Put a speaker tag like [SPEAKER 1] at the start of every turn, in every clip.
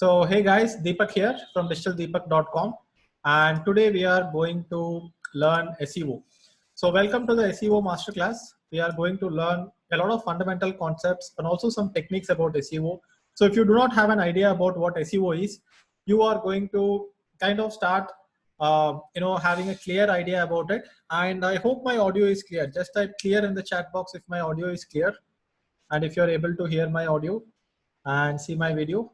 [SPEAKER 1] So hey guys, Deepak here from digitaldeepak.com, and today we are going to learn SEO. So welcome to the SEO Masterclass. We are going to learn a lot of fundamental concepts and also some techniques about SEO. So if you do not have an idea about what SEO is, you are going to kind of start having a clear idea about it. And I hope my audio is clear. Just type clear in the chat box if my audio is clear and if you're able to hear my audio and see my video.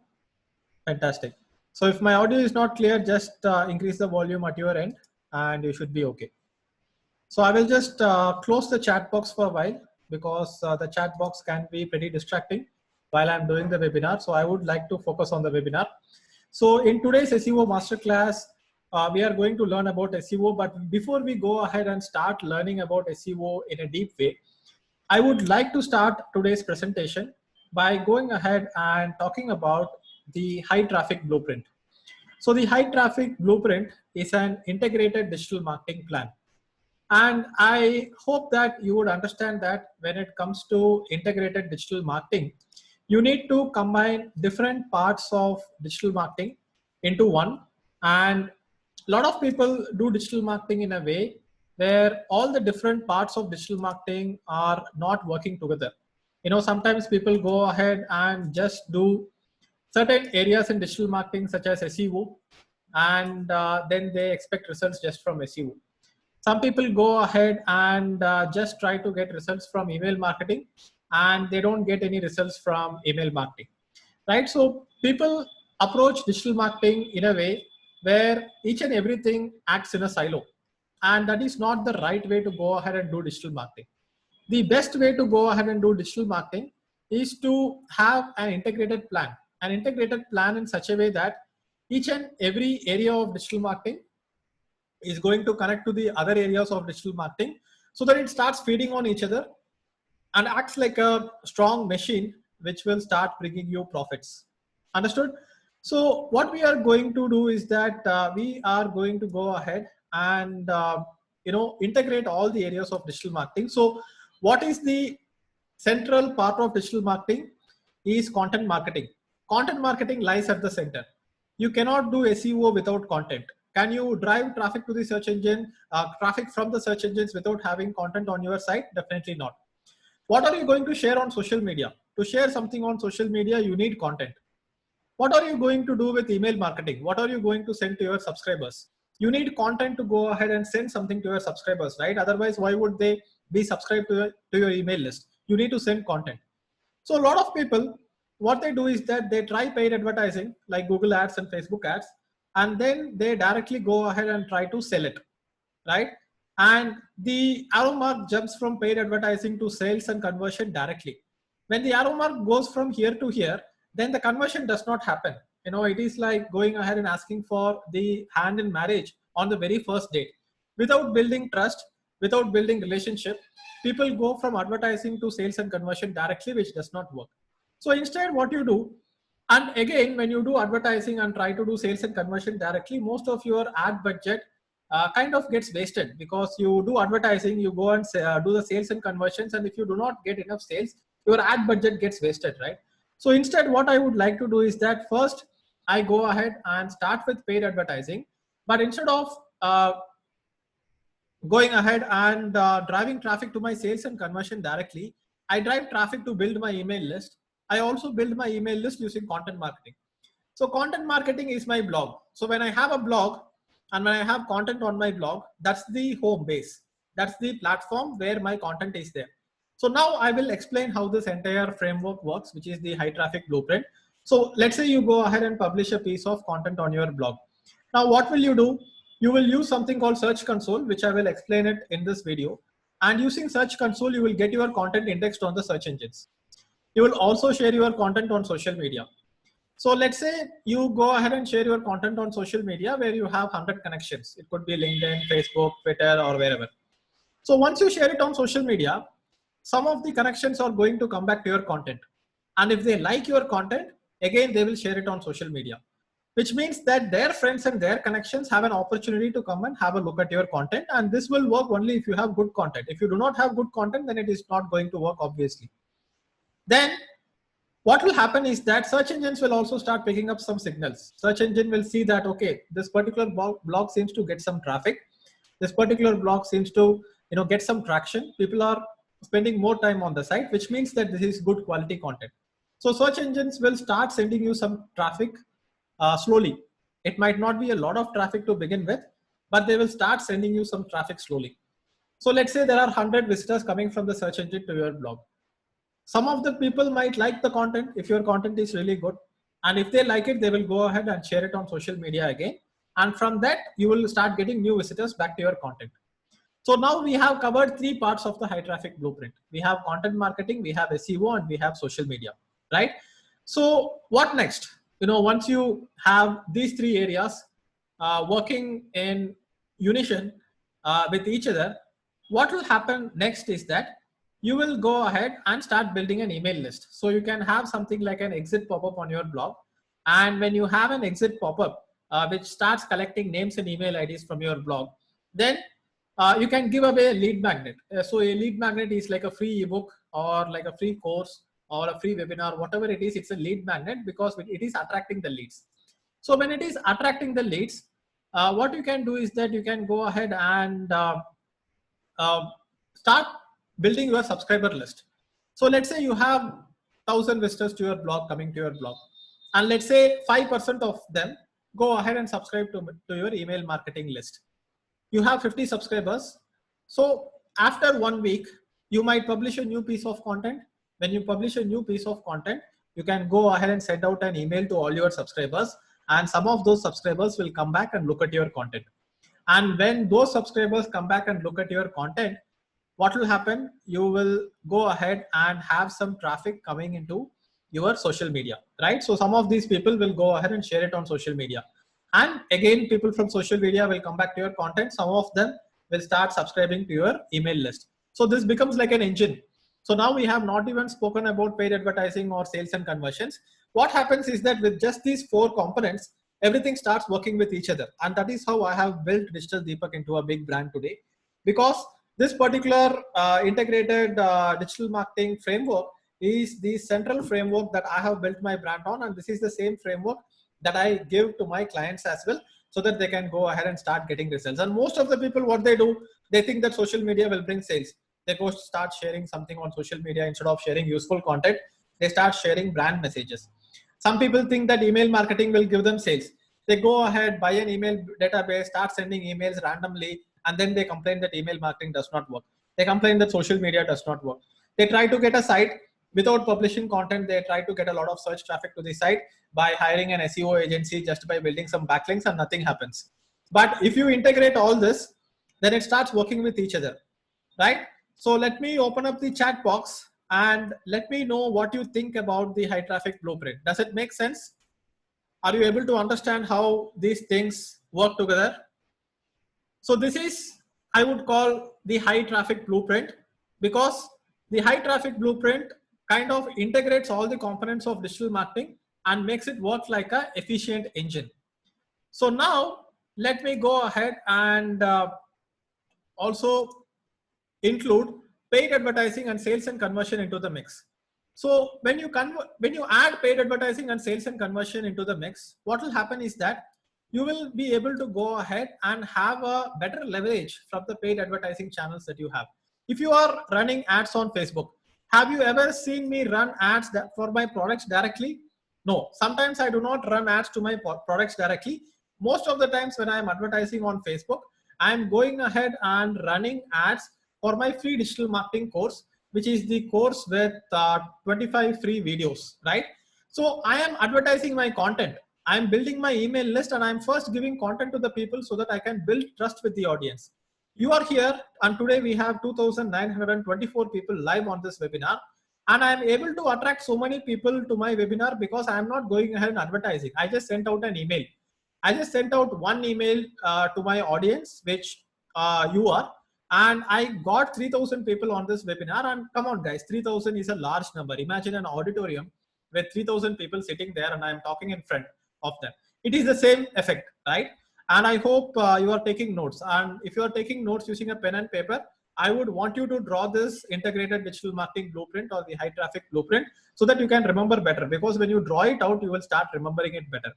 [SPEAKER 1] Fantastic. So if my audio is not clear, just increase the volume at your end and you should be okay. So I will just close the chat box for a while because the chat box can be pretty distracting while I'm doing the webinar. So I would like to focus on the webinar. So in today's SEO Masterclass, we are going to learn about SEO. But before we go ahead and start learning about SEO in a deep way, I would like to start today's presentation by going ahead and talking about the high traffic blueprint. So the high traffic blueprint is an integrated digital marketing plan. And I hope that you would understand that when it comes to integrated digital marketing, you need to combine different parts of digital marketing into one. And a lot of people do digital marketing in a way where all the different parts of digital marketing are not working together. Sometimes people go ahead and just do certain areas in digital marketing such as SEO, and then they expect results just from SEO. Some people go ahead and just try to get results from email marketing, and they don't get any results from email marketing, right? So people approach digital marketing in a way where each and everything acts in a silo, and that is not the right way to go ahead and do digital marketing. The best way to go ahead and do digital marketing is to have an integrated plan in such a way that each and every area of digital marketing is going to connect to the other areas of digital marketing so that it starts feeding on each other and acts like a strong machine which will start bringing you profits. Understood? So what we are going to do is that we are going to go ahead and integrate all the areas of digital marketing. So what is the central part of digital marketing is content marketing. Content marketing lies at the center. You cannot do SEO without content. Can you drive traffic to the search engine, traffic from the search engines without having content on your site? Definitely not. What are you going to share on social media? To share something on social media, you need content. What are you going to do with email marketing? What are you going to send to your subscribers? You need content to go ahead and send something to your subscribers, right? Otherwise, why would they be subscribed to your email list? You need to send content. So a lot of people, what they do is that they try paid advertising like Google ads and Facebook ads, and then they directly go ahead and try to sell it, right? And the arrow mark jumps from paid advertising to sales and conversion directly. When the arrow mark goes from here to here, then the conversion does not happen. It is like going ahead and asking for the hand in marriage on the very first date. Without building trust, without building relationship, people go from advertising to sales and conversion directly, which does not work. So instead, what you do, and again, when you do advertising and try to do sales and conversion directly, most of your ad budget kind of gets wasted because you do advertising, you go and do the sales and conversions, and if you do not get enough sales, your ad budget gets wasted, right? So instead, what I would like to do is that first I go ahead and start with paid advertising, but instead of going ahead and driving traffic to my sales and conversion directly, I drive traffic to build my email list. I also build my email list using content marketing. So content marketing is my blog. So when I have a blog and when I have content on my blog, that's the home base. That's the platform where my content is there. So now I will explain how this entire framework works, which is the high traffic blueprint. So let's say you go ahead and publish a piece of content on your blog. Now what will you do? You will use something called Search Console, which I will explain it in this video. And using Search Console, you will get your content indexed on the search engines. You will also share your content on social media. So let's say you go ahead and share your content on social media where you have 100 connections. It could be LinkedIn, Facebook, Twitter, or wherever. So once you share it on social media, some of the connections are going to come back to your content. And if they like your content, again, they will share it on social media, which means that their friends and their connections have an opportunity to come and have a look at your content. And this will work only if you have good content. If you do not have good content, then it is not going to work, obviously. Then what will happen is that search engines will also start picking up some signals. Search engine will see that, okay, this particular blog seems to get some traffic. This particular blog seems to, get some traction. People are spending more time on the site, which means that this is good quality content. So search engines will start sending you some traffic slowly. It might not be a lot of traffic to begin with, but they will start sending you some traffic slowly. So let's say there are 100 visitors coming from the search engine to your blog. Some of the people might like the content if your content is really good. And if they like it, they will go ahead and share it on social media again. And from that, you will start getting new visitors back to your content. So now we have covered 3 parts of the high traffic blueprint. We have content marketing, we have SEO, and we have social media, right? So what next? Once you have these 3 areas working in unison with each other, what will happen next is that you will go ahead and start building an email list. So you can have something like an exit pop-up on your blog. And when you have an exit pop-up, which starts collecting names and email IDs from your blog, then you can give away a lead magnet. So a lead magnet is like a free ebook or like a free course or a free webinar, whatever it is, it's a lead magnet because it is attracting the leads. So when it is attracting the leads, what you can do is that you can go ahead and start building your subscriber list. So let's say you have 1,000 visitors to your blog coming to your blog, and let's say 5% of them go ahead and subscribe to your email marketing list. You have 50 subscribers. So after 1 week, you might publish a new piece of content. When you publish a new piece of content, you can go ahead and send out an email to all your subscribers, and some of those subscribers will come back and look at your content. And when those subscribers come back and look at your content, what will happen? You will go ahead and have some traffic coming into your social media, right? So some of these people will go ahead and share it on social media. And again, people from social media will come back to your content. Some of them will start subscribing to your email list. So this becomes like an engine. So now we have not even spoken about paid advertising or sales and conversions. What happens is that with just these 4 components, everything starts working with each other. And that is how I have built Digital Deepak into a big brand today. Because this particular integrated digital marketing framework is the central framework that I have built my brand on. And this is the same framework that I give to my clients as well, so that they can go ahead and start getting results. And most of the people, what they do, they think that social media will bring sales. They go start sharing something on social media. Instead of sharing useful content, they start sharing brand messages. Some people think that email marketing will give them sales. They go ahead, buy an email database, start sending emails randomly, and then they complain that email marketing does not work. They complain that social media does not work. They try to get a site without publishing content. They try to get a lot of search traffic to the site by hiring an SEO agency, just by building some backlinks, and nothing happens. But if you integrate all this, then it starts working with each other, right? So let me open up the chat box and let me know what you think about the high traffic blueprint. Does it make sense? Are you able to understand how these things work together? So this is, I would call, the high traffic blueprint, because the high traffic blueprint kind of integrates all the components of digital marketing and makes it work like an efficient engine. So now let me go ahead and also include paid advertising and sales and conversion into the mix. So when you add paid advertising and sales and conversion into the mix, what will happen is that you will be able to go ahead and have a better leverage from the paid advertising channels that you have. If you are running ads on Facebook, have you ever seen me run ads for my products directly? No, sometimes I do not run ads to my products directly. Most of the times when I am advertising on Facebook, I am going ahead and running ads for my free digital marketing course, which is the course with 25 free videos, right? So I am advertising my content. I'm building my email list, and I'm first giving content to the people so that I can build trust with the audience. You are here, and today we have 2,924 people live on this webinar, and I'm able to attract so many people to my webinar because I'm not going ahead and advertising. I just sent out an email. I just sent out one email to my audience, which you are, and I got 3,000 people on this webinar. And come on guys, 3,000 is a large number. Imagine an auditorium with 3,000 people sitting there, and I'm talking in front of them. It is the same effect, right? And I hope you are taking notes. And if you are taking notes using a pen and paper, I would want you to draw this integrated digital marketing blueprint or the high traffic blueprint so that you can remember better, because when you draw it out, you will start remembering it better.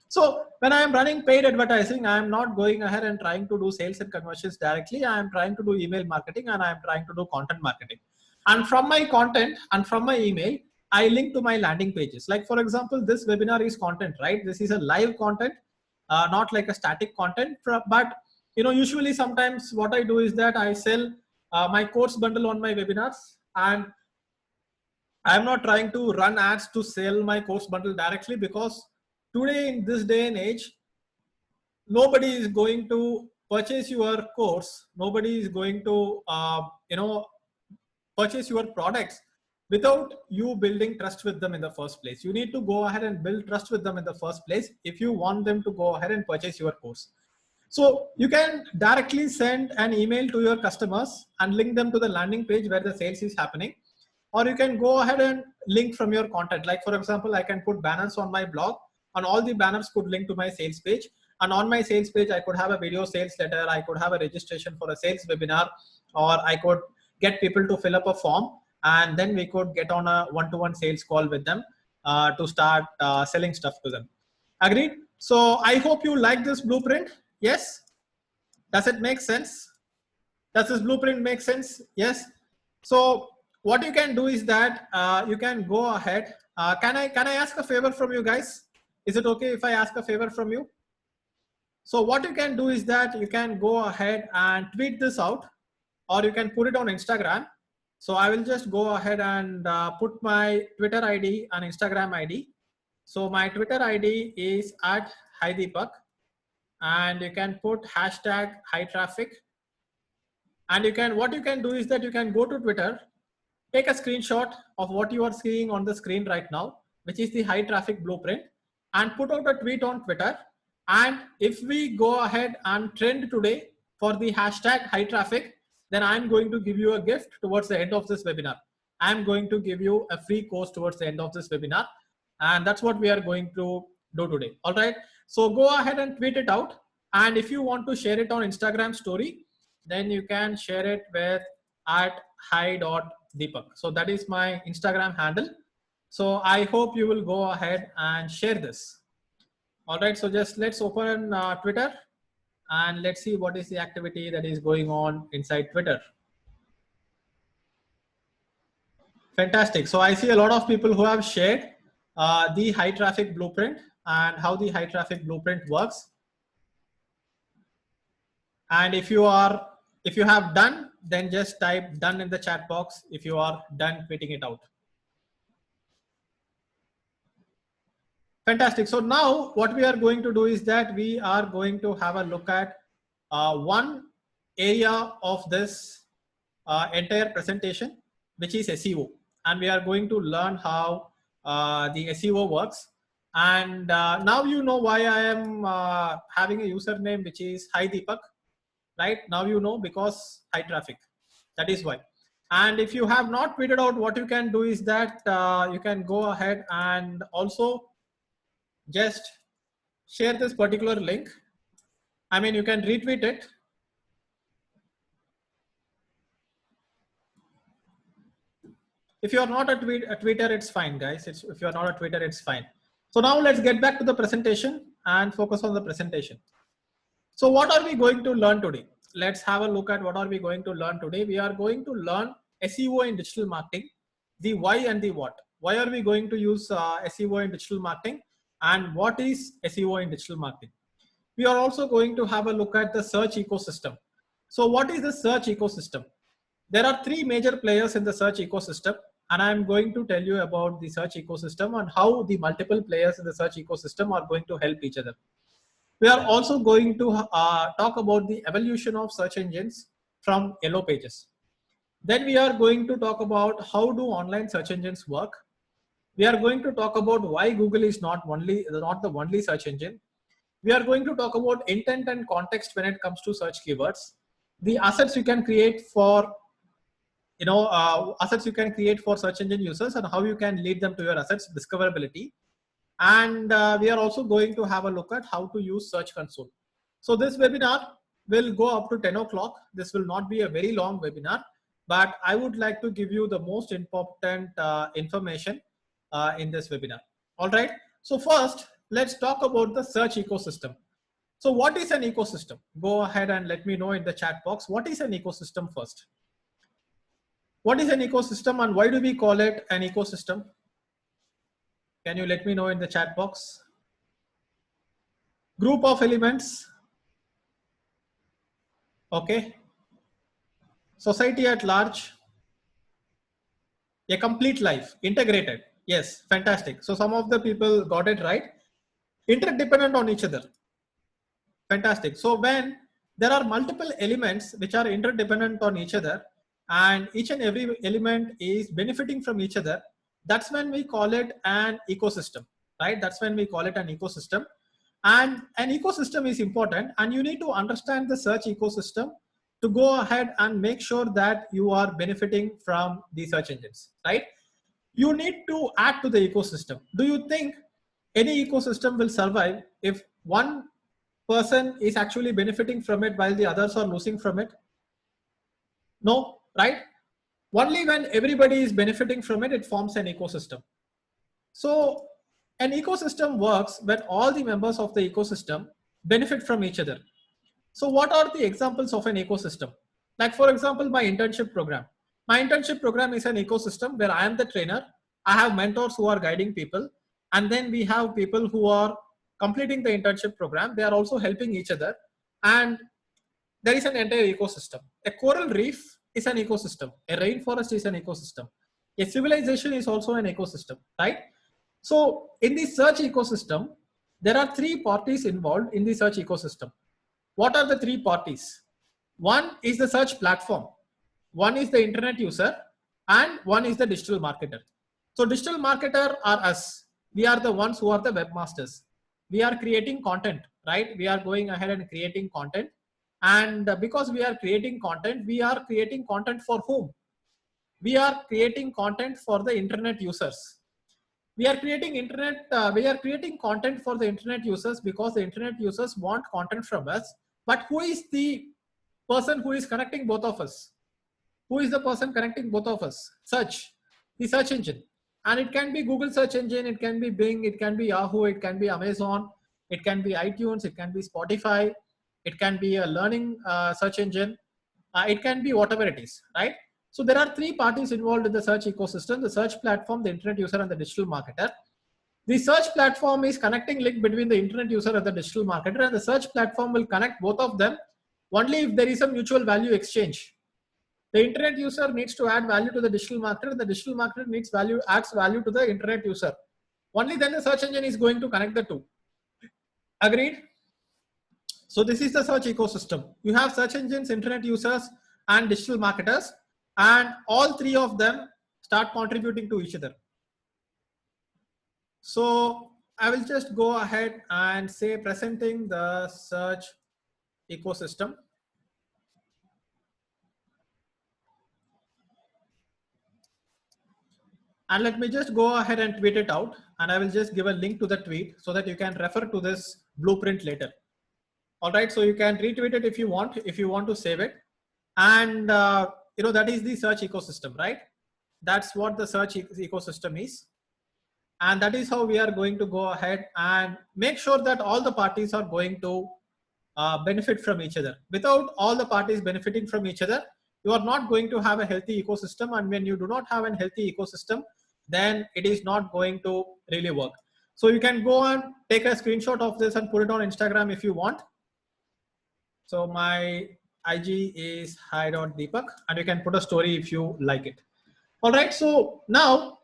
[SPEAKER 1] So when I am running paid advertising, I am not going ahead and trying to do sales and conversions directly. I am trying to do email marketing and I am trying to do content marketing. And from my content and from my email, I link to my landing pages. Like for example, this webinar is content, right? This is a live content, not like a static content. But usually sometimes what I do is that I sell my course bundle on my webinars, and I'm not trying to run ads to sell my course bundle directly, because today in this day and age, nobody is going to purchase your course. Nobody is going to, purchase your products without you building trust with them in the first place. You need to go ahead and build trust with them in the first place if you want them to go ahead and purchase your course. So you can directly send an email to your customers and link them to the landing page where the sales is happening. Or you can go ahead and link from your content. Like for example, I can put banners on my blog, and all the banners could link to my sales page. And on my sales page, I could have a video sales letter. I could have a registration for a sales webinar, or I could get people to fill up a form, and then we could get on a one-to-one sales call with them to start selling stuff to them. Agreed? So I hope you like this blueprint. Yes? Does it make sense? Does this blueprint make sense? Yes. So what you can do is that you can go ahead. Can I ask a favor from you guys? Is it okay if I ask a favor from you? So what you can do is that you can go ahead and tweet this out, or you can put it on Instagram. So I will just go ahead and put my Twitter ID and Instagram ID. So my Twitter ID is @HiDeepak, and you can put hashtag high traffic. And what you can do is that you can go to Twitter, take a screenshot of what you are seeing on the screen right now, which is the high traffic blueprint, and put out a tweet on Twitter. And if we go ahead and trend today for the hashtag high traffic, then I'm going to give you a gift towards the end of this webinar. I'm going to give you a free course towards the end of this webinar. And that's what we are going to do today. All right. So go ahead and tweet it out. And if you want to share it on Instagram story, then you can share it with @hi.deepak. So that is my Instagram handle. So I hope you will go ahead and share this. All right, so just let's open Twitter and let's see what is the activity that is going on inside Twitter. Fantastic. So I see a lot of people who have shared the high traffic blueprint and how the high traffic blueprint works. And if you have done, then just type done in the chat box if you are done tweeting it out. Fantastic. So now what we are going to do is that we are going to have a look at one area of this entire presentation, which is SEO. And we are going to learn how the SEO works. And now you know why I am having a username which is HiDeepak, right? Now you know, because high traffic. That is why. And if you have not tweeted out, what you can do is that you can go ahead and also just share this particular link. I mean, you can retweet it. If you are not a tweeter, it's fine, guys. If you are not a tweeter, it's fine. So now let's get back to the presentation and focus on the presentation. So what are we going to learn today? Let's have a look at what are we going to learn today. We are going to learn SEO in digital marketing, the why and the what. Why are we going to use SEO in digital marketing, and what is SEO in digital marketing? We are also going to have a look at the search ecosystem. So what is the search ecosystem? There are three major players in the search ecosystem, and I'm going to tell you about the search ecosystem and how the multiple players in the search ecosystem are going to help each other. We are also going to talk about the evolution of search engines from yellow pages. Then we are going to talk about how do online search engines work. We are going to talk about why Google is not the only search engine. We are going to talk about intent and context when it comes to search keywords. The assets you can create for search engine users, and how you can lead them to your assets, discoverability. And we are also going to have a look at how to use Search Console. So this webinar will go up to 10 o'clock. This will not be a very long webinar, but I would like to give you the most important information in this webinar. All right. So first, let's talk about the search ecosystem. So what is an ecosystem? Go ahead and let me know in the chat box. What is an ecosystem first? What is an ecosystem and why do we call it an ecosystem? Can you let me know in the chat box? Group of elements. Okay. Society at large. A complete life, integrated. Yes, fantastic. So some of the people got it right. Interdependent on each other. Fantastic. So when there are multiple elements which are interdependent on each other and each and every element is benefiting from each other, that's when we call it an ecosystem, right? That's when we call it an ecosystem. And an ecosystem is important, and you need to understand the search ecosystem to go ahead and make sure that you are benefiting from the search engines, right? You need to add to the ecosystem. Do you think any ecosystem will survive if one person is actually benefiting from it while the others are losing from it? No, right? Only when everybody is benefiting from it, it forms an ecosystem. So an ecosystem works when all the members of the ecosystem benefit from each other. So what are the examples of an ecosystem? Like for example, my internship program. My internship program is an ecosystem where I am the trainer. I have mentors who are guiding people. And then we have people who are completing the internship program. They are also helping each other. And there is an entire ecosystem. A coral reef is an ecosystem. A rainforest is an ecosystem. A civilization is also an ecosystem, right? So in the search ecosystem, there are three parties involved in the search ecosystem. What are the three parties? One is the search platform, one is the internet user, and one is the digital marketer. So digital marketer are us. We are the ones who are the webmasters. We are creating content, right? We are going ahead and creating content. And because we are creating content for whom? We are creating content for the internet users. We are creating content for the internet users because the internet users want content from us. But who is the person who is connecting both of us? Who is the person connecting both of us? Search, the search engine. And it can be Google search engine, it can be Bing, it can be Yahoo, it can be Amazon, it can be iTunes, it can be Spotify, it can be a learning search engine, it can be whatever it is, right? So there are three parties involved in the search ecosystem: the search platform, the internet user, and the digital marketer. The search platform is connecting link between the internet user and the digital marketer, and the search platform will connect both of them only if there is a mutual value exchange. The internet user needs to add value to the digital marketer, and the digital marketer adds value to the internet user. Only then the search engine is going to connect the two. Agreed? So this is the search ecosystem. You have search engines, internet users, and digital marketers, and all three of them start contributing to each other. So I will just go ahead and say presenting the search ecosystem. And let me just go ahead and tweet it out, and I will just give a link to the tweet so that you can refer to this blueprint later. All right, so you can retweet it if you want to save it. And that is the search ecosystem, right? That's what the search ecosystem is. And that is how we are going to go ahead and make sure that all the parties are going to benefit from each other. Without all the parties benefiting from each other, you are not going to have a healthy ecosystem. And when you do not have a healthy ecosystem, then it is not going to really work. So you can go and take a screenshot of this and put it on Instagram if you want. So my IG is hi.deepak, and you can put a story if you like it. All right, so now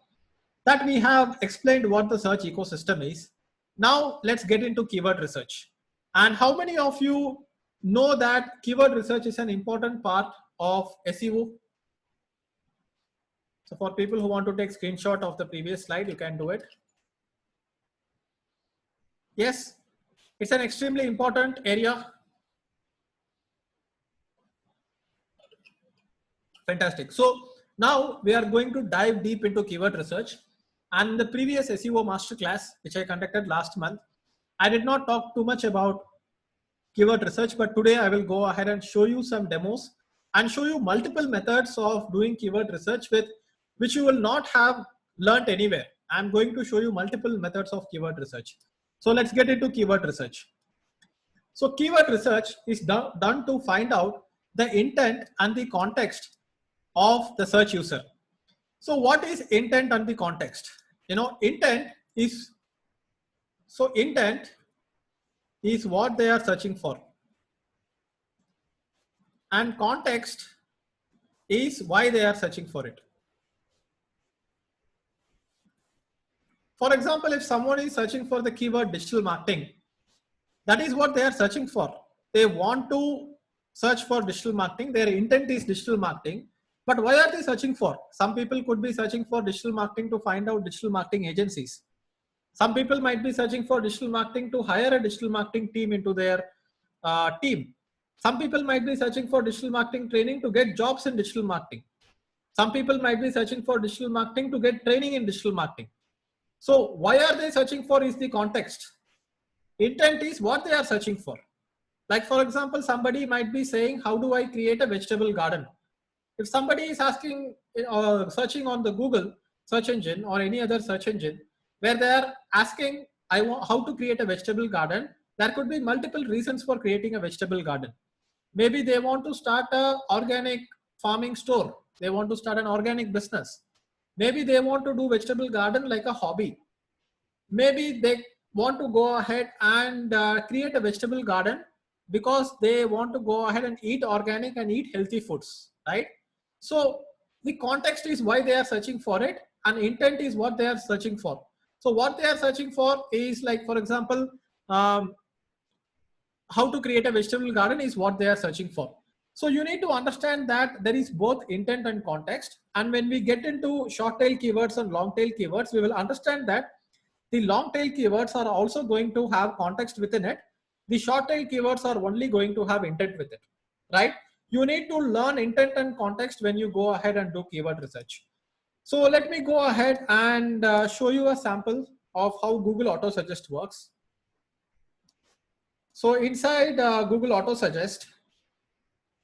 [SPEAKER 1] that we have explained what the search ecosystem is, now let's get into keyword research. And how many of you know that keyword research is an important part of SEO? So for people who want to take screenshot of the previous slide, you can do it. Yes, it's an extremely important area. Fantastic. So now we are going to dive deep into keyword research. And the previous SEO Masterclass, which I conducted last month, I did not talk too much about keyword research, but today I will go ahead and show you some demos and show you multiple methods of doing keyword research with which you will not have learned anywhere. I'm going to show you multiple methods of keyword research. So let's get into keyword research. So keyword research is done to find out the intent and the context of the search user. So what is intent and the context? Intent is what they are searching for, and context is why they are searching for it. For example, if someone is searching for the keyword digital marketing, that is what they are searching for. They want to search for digital marketing. Their intent is digital marketing. But why are they searching for? Some people could be searching for digital marketing to find out digital marketing agencies. Some people might be searching for digital marketing to hire a digital marketing team into their team. Some people might be searching for digital marketing training to get jobs in digital marketing. Some people might be searching for digital marketing to get training in digital marketing. So why are they searching for is the context. Intent is what they are searching for. Like for example, somebody might be saying, how do I create a vegetable garden? If somebody is asking or searching on the Google search engine or any other search engine where they are asking, I want how to create a vegetable garden, there could be multiple reasons for creating a vegetable garden. Maybe they want to start an organic farming store. They want to start an organic business. Maybe they want to do vegetable garden like a hobby. Maybe they want to go ahead and create a vegetable garden because they want to go ahead and eat organic and eat healthy foods, right? So the context is why they are searching for it, and intent is what they are searching for. So what they are searching for is, like for example, how to create a vegetable garden is what they are searching for. So you need to understand that there is both intent and context. And when we get into short tail keywords and long tail keywords, we will understand that the long tail keywords are also going to have context within it. The short tail keywords are only going to have intent with it, right? You need to learn intent and context when you go ahead and do keyword research. So let me go ahead and show you a sample of how Google Auto Suggest works. So inside Google Auto Suggest,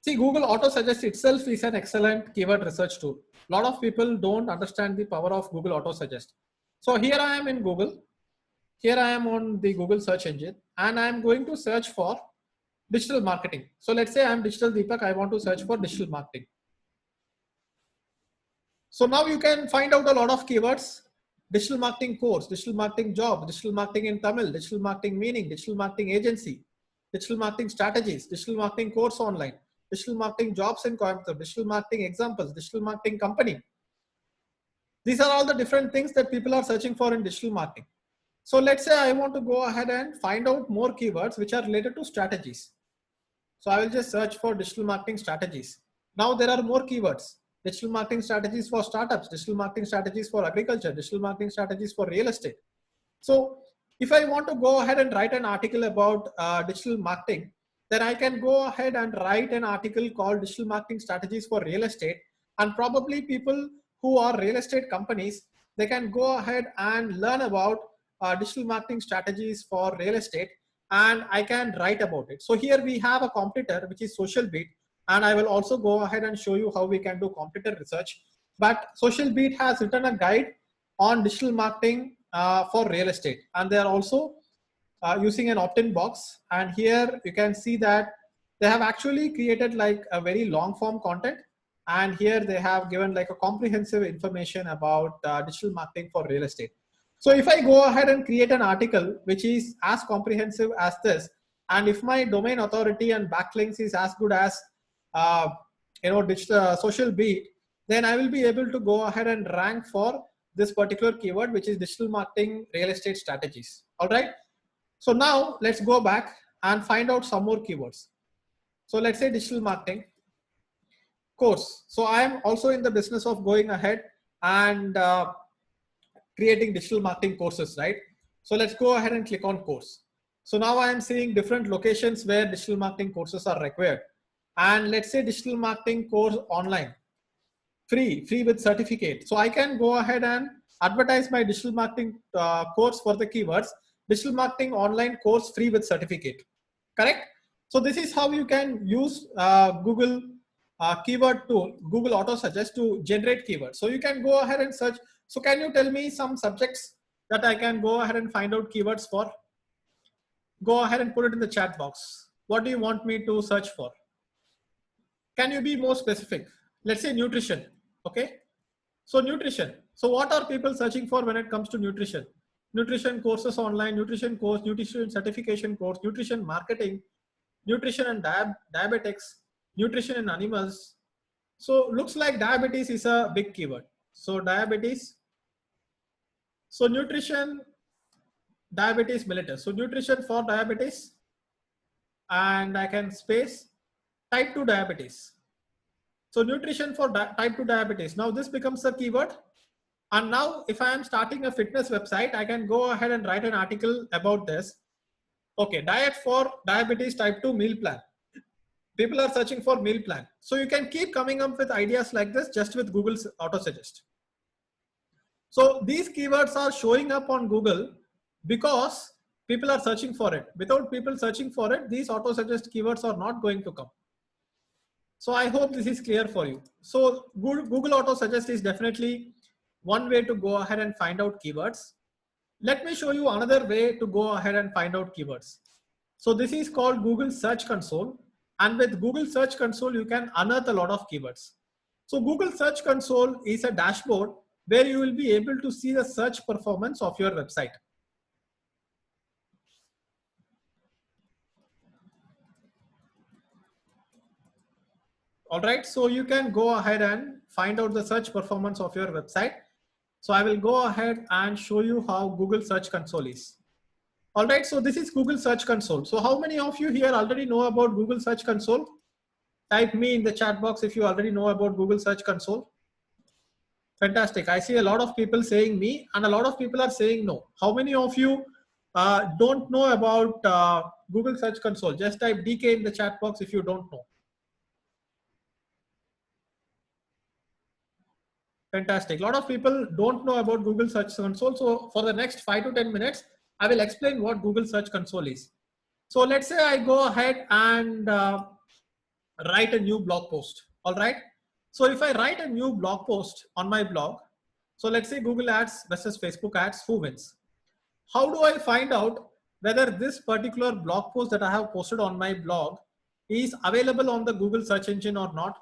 [SPEAKER 1] see, Google Auto Suggest itself is an excellent keyword research tool. A lot of people don't understand the power of Google Auto Suggest. So here I am in Google. Here I am on the Google search engine, and I'm going to search for digital marketing. So let's say I'm Digital Deepak. I want to search for digital marketing. So now you can find out a lot of keywords: digital marketing course, digital marketing job, digital marketing in Tamil, digital marketing meaning, digital marketing agency, digital marketing strategies, digital marketing course online, digital marketing jobs in Coimbatore, digital marketing examples, digital marketing company. These are all the different things that people are searching for in digital marketing. So let's say I want to go ahead and find out more keywords which are related to strategies. So I will just search for digital marketing strategies. Now there are more keywords: digital marketing strategies for startups, digital marketing strategies for agriculture, digital marketing strategies for real estate. So if I want to go ahead and write an article about digital marketing, then I can go ahead and write an article called digital marketing strategies for real estate. And probably people who are real estate companies, they can go ahead and learn about digital marketing strategies for real estate, and I can write about it. So here we have a competitor, which is Social Beat, and I will also go ahead and show you how we can do competitor research. But Social Beat has written a guide on digital marketing for real estate, and they are also using an opt-in box. And here you can see that they have actually created like a very long form content, and here they have given like a comprehensive information about digital marketing for real estate. So if I go ahead and create an article which is as comprehensive as this, and if my domain authority and backlinks is as good as digital Social Beat, then I will be able to go ahead and rank for this particular keyword, which is digital marketing real estate strategies. All right. So now let's go back and find out some more keywords. So let's say digital marketing course. So I am also in the business of going ahead and creating digital marketing courses, right? So let's go ahead and click on course. So now I am seeing different locations where digital marketing courses are required. And let's say digital marketing course online, free with certificate. So I can go ahead and advertise my digital marketing course for the keywords: digital marketing online course free with certificate. Correct? So this is how you can use Google keyword tool, Google Auto Suggest, to generate keywords. So you can go ahead and search. So can you tell me some subjects that I can go ahead and find out keywords for? Go ahead and put it in the chat box. What do you want me to search for? Can you be more specific? Let's say nutrition. Okay. So nutrition. So what are people searching for when it comes to nutrition? Nutrition courses online, nutrition course, nutrition certification course, nutrition marketing, nutrition and diabetics, nutrition in animals. So looks like diabetes is a big keyword. So diabetes. So nutrition, diabetes mellitus. So nutrition for diabetes, and I can space type 2 diabetes. So nutrition for type 2 diabetes. Now this becomes a keyword. And now if I am starting a fitness website, I can go ahead and write an article about this. Okay, diet for diabetes type 2 meal plan. People are searching for meal plan. So you can keep coming up with ideas like this just with Google's auto suggest. So these keywords are showing up on Google because people are searching for it. Without people searching for it, these auto suggest keywords are not going to come. So I hope this is clear for you. So Google Auto Suggest is definitely one way to go ahead and find out keywords. Let me show you another way to go ahead and find out keywords. So this is called Google Search Console. And with Google Search Console, you can unearth a lot of keywords. So Google Search Console is a dashboard where you will be able to see the search performance of your website. All right, so you can go ahead and find out the search performance of your website. So I will go ahead and show you how Google Search Console is. All right, so this is Google Search Console. So how many of you here already know about Google Search Console? Type me in the chat box if you already know about Google Search Console. Fantastic. I see a lot of people saying me and a lot of people are saying no. How many of you don't know about Google Search Console? Just type DK in the chat box if you don't know. Fantastic. A lot of people don't know about Google Search Console. So for the next 5 to 10 minutes, I will explain what Google Search Console is. So let's say I go ahead and write a new blog post. All right. So if I write a new blog post on my blog, so let's say Google Ads versus Facebook Ads, who wins? How do I find out whether this particular blog post that I have posted on my blog is available on the Google search engine or not?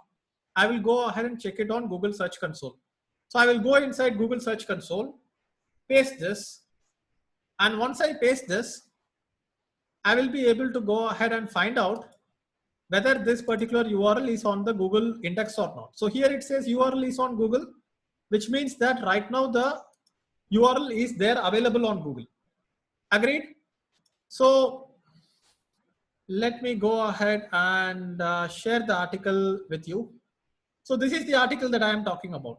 [SPEAKER 1] I will go ahead and check it on Google Search Console. So I will go inside Google Search Console, paste this, and once I paste this, I will be able to go ahead and find out whether this particular URL is on the Google index or not. So here it says URL is on Google, which means that right now the URL is there available on Google. Agreed? So let me go ahead and share the article with you. So this is the article that I am talking about.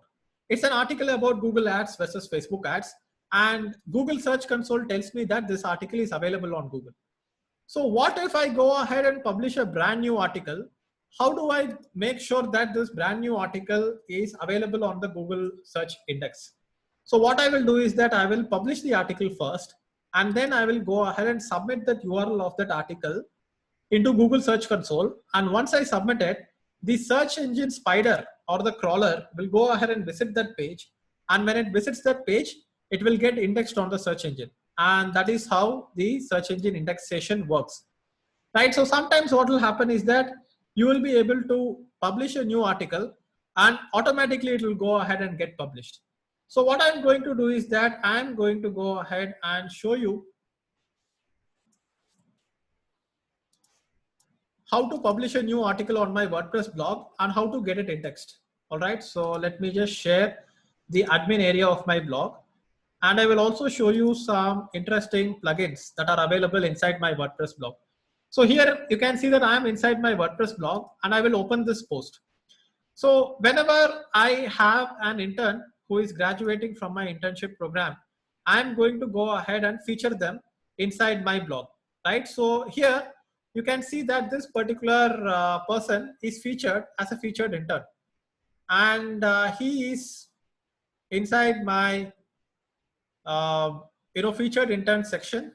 [SPEAKER 1] It's an article about Google Ads versus Facebook Ads, and Google Search Console tells me that this article is available on Google. So what if I go ahead and publish a brand new article? How do I make sure that this brand new article is available on the Google search index? So what I will do is that I will publish the article first, and then I will go ahead and submit that URL of that article into Google Search Console. And once I submit it, the search engine spider or the crawler will go ahead and visit that page. And when it visits that page, it will get indexed on the search engine. And that is how the search engine indexation works, right? So sometimes what will happen is that you will be able to publish a new article and automatically it will go ahead and get published. So what I'm going to do is that I'm going to go ahead and show you how to publish a new article on my WordPress blog and how to get it indexed. All right, so let me just share the admin area of my blog. And I will also show you some interesting plugins that are available inside my WordPress blog. So here you can see that I am inside my WordPress blog and I will open this post. So whenever I have an intern who is graduating from my internship program, I'm going to go ahead and feature them inside my blog, right? So here you can see that this particular person is featured as a featured intern, and he is inside my featured intern section.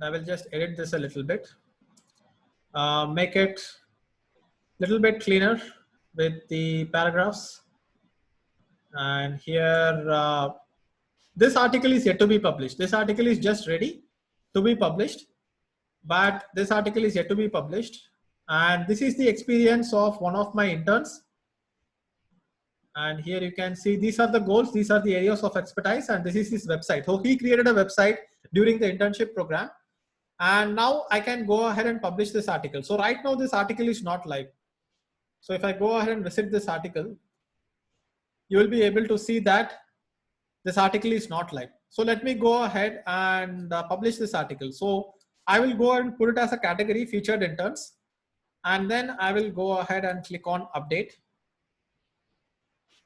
[SPEAKER 1] I will just edit this a little bit. make it a little bit cleaner with the paragraphs. And here, this article is yet to be published. This article is just ready to be published, but this article is yet to be published. And this is the experience of one of my interns. And here you can see these are the goals, these are the areas of expertise, and this is his website. So he created a website during the internship program. And now I can go ahead and publish this article. So right now this article is not live. So if I go ahead and visit this article, you will be able to see that this article is not live. So let me go ahead and publish this article. So I will go and put it as a category, featured interns. And then I will go ahead and click on update.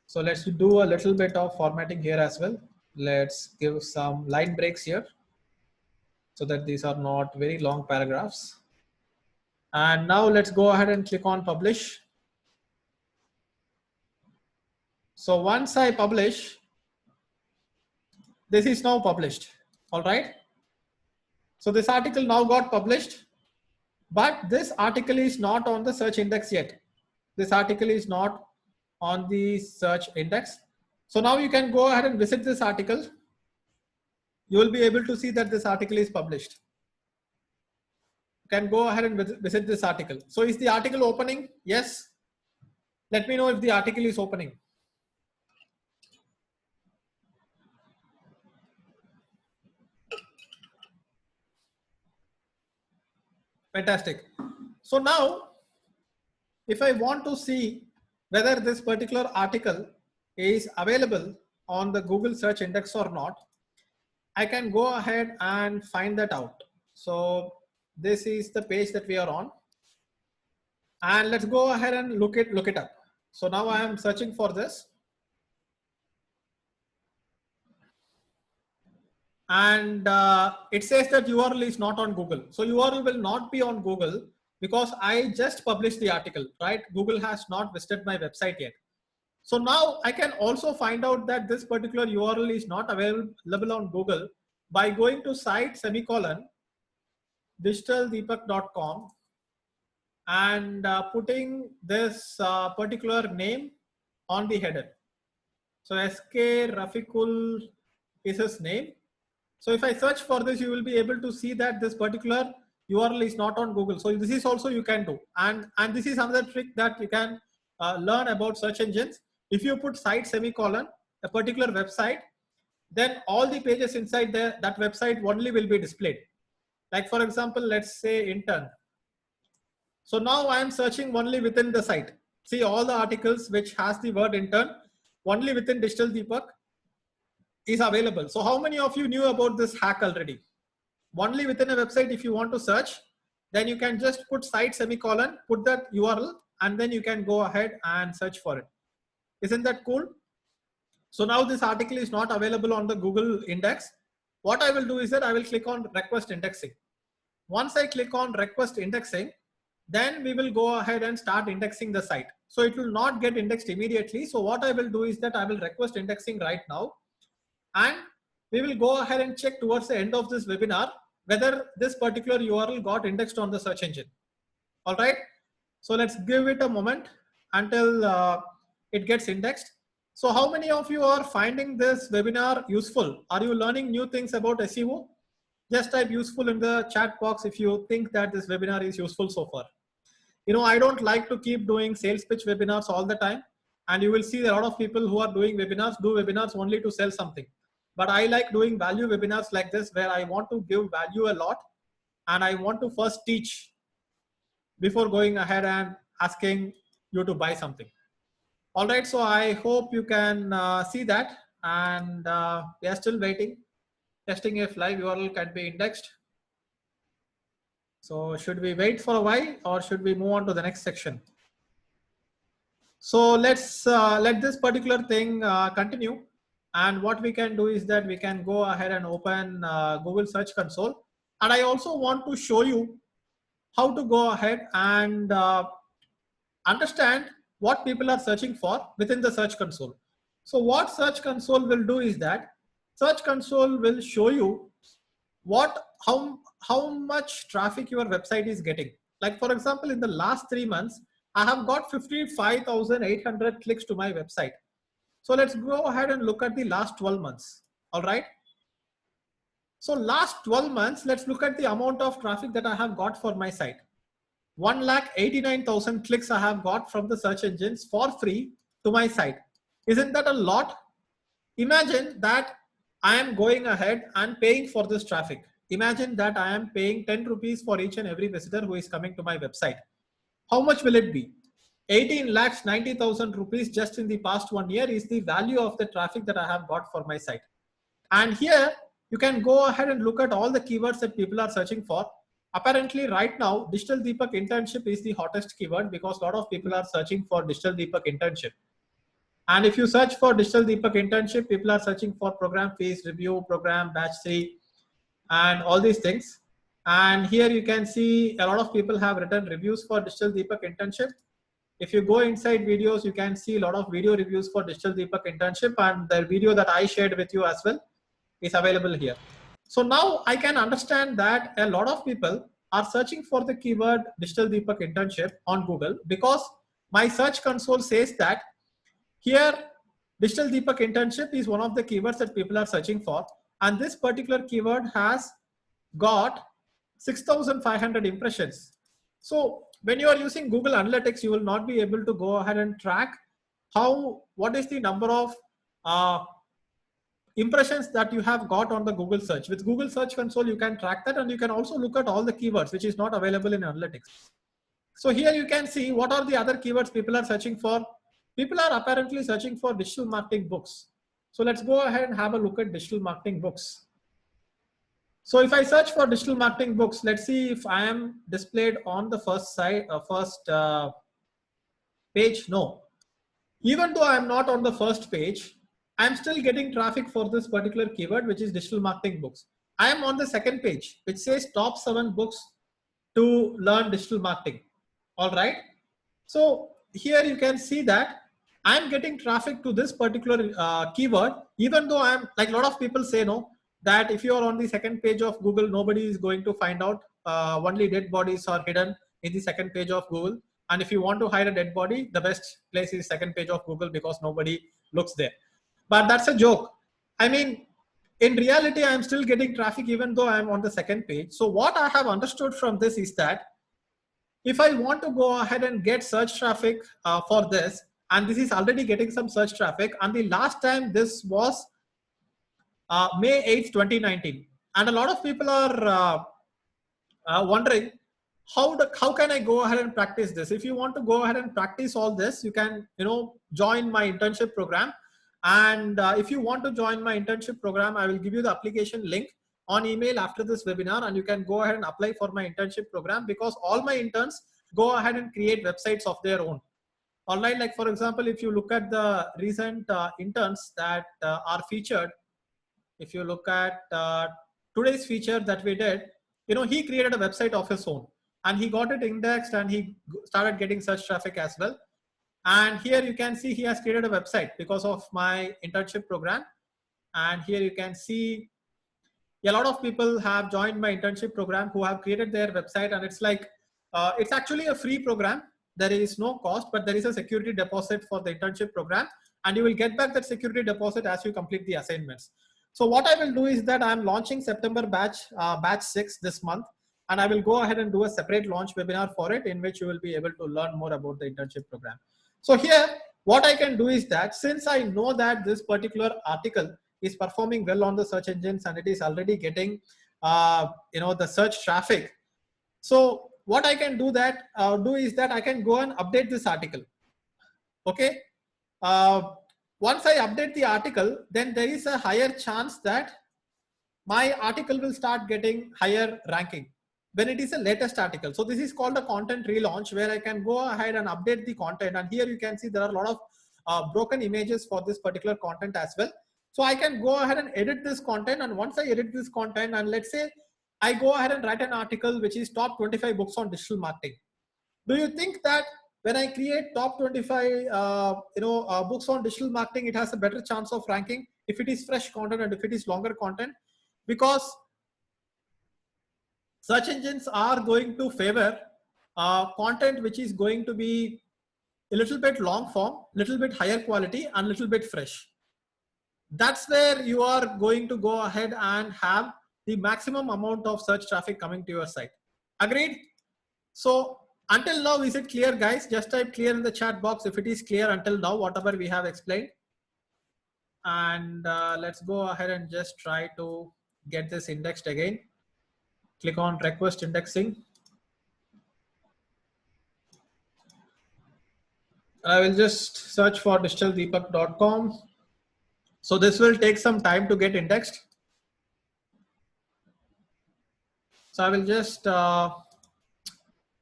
[SPEAKER 1] So let's do a little bit of formatting here as well. Let's give some line breaks here so that these are not very long paragraphs. And now let's go ahead and click on publish. So once I publish, this is now published. All right. So this article now got published, but this article is not on the search index yet. This article is not on the search index. So now you can go ahead and visit this article. You will be able to see that this article is published. You can go ahead and visit this article. So is the article opening? Yes. Let me know if the article is opening. Fantastic. So now, if I want to see whether this particular article is available on the Google search index or not, I can go ahead and find that out. So this is the page that we are on. And let's go ahead and look it up. So now I am searching for this. And it says that URL is not on Google. So URL will not be on Google because I just published the article, right? Google has not visited my website yet. So now I can also find out that this particular URL is not available on Google by going to site digitaldeepak.com and putting this particular name on the header. So SK Rafikul is his name. So if I search for this, you will be able to see that this particular URL is not on Google. So this is also you can do. And this is another trick that you can learn about search engines. If you put site a particular website, then all the pages inside that website only will be displayed. Like for example, let's say intern. So now I am searching only within the site. See all the articles which has the word intern only within Digital Deepak is available. So how many of you knew about this hack already? Only within a website, if you want to search, then you can just put site put that URL, and then you can go ahead and search for it. Isn't that cool? So now this article is not available on the Google index. What I will do is that I will click on request indexing. Once I click on request indexing, then we will go ahead and start indexing the site. So it will not get indexed immediately. So what I will do is that I will request indexing right now. And we will go ahead and check towards the end of this webinar whether this particular URL got indexed on the search engine. All right. So let's give it a moment until it gets indexed. So how many of you are finding this webinar useful? Are you learning new things about SEO? Just type useful in the chat box if you think that this webinar is useful so far. You know, I don't like to keep doing sales pitch webinars all the time. And you will see a lot of people who are doing webinars do webinars only to sell something. But I like doing value webinars like this where I want to give value a lot and I want to first teach before going ahead and asking you to buy something. All right, so I hope you can see that, and we are still waiting, testing if live URL can be indexed. So should we wait for a while or should we move on to the next section? So let's let this particular thing continue. And what we can do is that we can go ahead and open Google Search Console. And I also want to show you how to go ahead and understand what people are searching for within the Search Console. So what Search Console will do is that Search Console will show you how much traffic your website is getting. Like for example, in the last 3 months, I have got 55,800 clicks to my website. So let's go ahead and look at the last 12 months. All right. So last 12 months, let's look at the amount of traffic that I have got for my site. 1,89,000 clicks I have got from the search engines for free to my site. Isn't that a lot? Imagine that I am going ahead and paying for this traffic. Imagine that I am paying 10 rupees for each and every visitor who is coming to my website. How much will it be? 18 lakhs 90,000 rupees just in the past 1 year is the value of the traffic that I have got for my site. And here you can go ahead and look at all the keywords that people are searching for. Apparently right now, Digital Deepak internship is the hottest keyword because a lot of people are searching for Digital Deepak internship. And if you search for Digital Deepak internship, people are searching for program fees, review, program, batch 3, and all these things. And here you can see a lot of people have written reviews for Digital Deepak internship. If you go inside videos, you can see a lot of video reviews for Digital Deepak internship, and the video that I shared with you as well is available here. So now I can understand that a lot of people are searching for the keyword Digital Deepak internship on Google because my search console says that here Digital Deepak internship is one of the keywords that people are searching for, and this particular keyword has got 6,500 impressions. So when you are using Google Analytics, you will not be able to go ahead and track what is the number of impressions that you have got on the Google search. With Google Search Console, you can track that, and you can also look at all the keywords, which is not available in Analytics. So here you can see what are the other keywords people are searching for. People are apparently searching for digital marketing books. So let's go ahead and have a look at digital marketing books. So if I search for digital marketing books, let's see if I am displayed on the first page. No. Even though I'm not on the first page, I'm still getting traffic for this particular keyword, which is digital marketing books. I am on the second page, which says top 7 books to learn digital marketing. All right. So here you can see that I'm getting traffic to this particular keyword, even though I'm like a lot of people say no, that if you are on the second page of Google, nobody is going to find out. Only dead bodies are hidden in the second page of Google. And if you want to hide a dead body, the best place is second page of Google because nobody looks there. But that's a joke. I mean, in reality, I'm still getting traffic even though I'm on the second page. So what I have understood from this is that if I want to go ahead and get search traffic for this, and this is already getting some search traffic, and the last time this was May 8th, 2019. And a lot of people are wondering, how can I go ahead and practice this? If you want to go ahead and practice all this, you can join my internship program. And if you want to join my internship program, I will give you the application link on email after this webinar, and you can go ahead and apply for my internship program because all my interns go ahead and create websites of their own. All right, like for example, if you look at the recent interns that are featured, if you look at today's feature that we did, he created a website of his own and he got it indexed and he started getting search traffic as well. And here you can see he has created a website because of my internship program. And here you can see a lot of people have joined my internship program who have created their website, and it's like, it's actually a free program. There is no cost, but there is a security deposit for the internship program, and you will get back that security deposit as you complete the assignments. So what I will do is that I'm launching September batch 6 this month, and I will go ahead and do a separate launch webinar for it in which you will be able to learn more about the internship program. So here, what I can do is that since I know that this particular article is performing well on the search engines and it is already getting the search traffic. So what I can do is that I can go and update this article. Okay. Once I update the article, then there is a higher chance that my article will start getting higher ranking when it is a latest article. So this is called a content relaunch, where I can go ahead and update the content. And here you can see there are a lot of broken images for this particular content as well. So I can go ahead and edit this content. And once I edit this content, and let's say I go ahead and write an article which is top 25 books on digital marketing. Do you think that when I create top 25 books on digital marketing, it has a better chance of ranking if it is fresh content and if it is longer content? Because search engines are going to favor content which is going to be a little bit long form, little bit higher quality, and little bit fresh. That's where you are going to go ahead and have the maximum amount of search traffic coming to your site. Agreed? So until now, is it clear, guys? Just type clear in the chat box if it is clear until now, whatever we have explained. And let's go ahead and just try to get this indexed again. Click on request indexing. I will just search for digitaldeepak.com. So this will take some time to get indexed. So I will just